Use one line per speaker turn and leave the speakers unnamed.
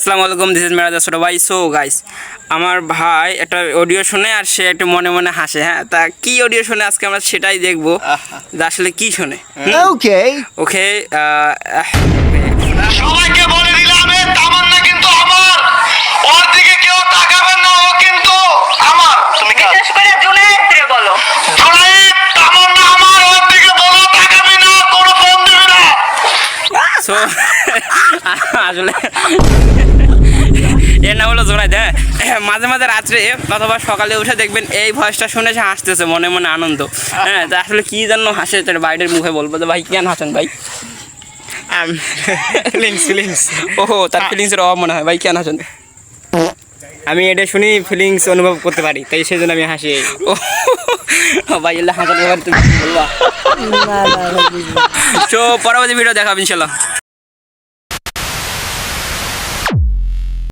আসসালামু আলাইকুম, this is মেরাজ ছোট ভাই। সো গাইস, আমার ভাই একটা অডিও শুনে আর সে একটু মনে মনে হাসে। হ্যাঁ, তা কি অডিও শুনে আজকে আমরা সেটাই দেখবো যে আসলে কি শুনে।
ওকে
ওকে,
সবাইকে বলে দিলাম তামান্না কিন্তু আমার, ওর দিকে কেউ তাকাবেন না, ও কিন্তু আমার। তুমি কার?
বিশেষ করে জুনায়েদ রে বলো।
জুনায়েদ, তামান্না আমার, ওর দিকে বলো তাকাবি না, কোনো ফোন দিবি না।
সো আসলে এর নাম হলো জোনায়েদ। হ্যাঁ, মাঝে মাঝে রাত্রে অথবা সকালে উঠে দেখবেন এই ভয়েসটা শুনে সে হাসতেছে, মনে মনে আনন্দ। হ্যাঁ, তা আসলে কি জন্য হাসে তার বাইরের মুখে বলবো যে ভাই কেন হাসেন ভাই?
ফিলিংস
ওহো, তার ফিলিংসের অভাব মনে হয়। ভাই কেন হাসেন?
আমি এটা শুনি ফিলিংস অনুভব করতে পারি, তাই সেই জন্য আমি হাসি।
ও ভাই, এলে হাসার ব্যাপারে তুমি কি বলবা? তো পরবর্তী ভিডিও দেখাবো ইনশাল্লাহ।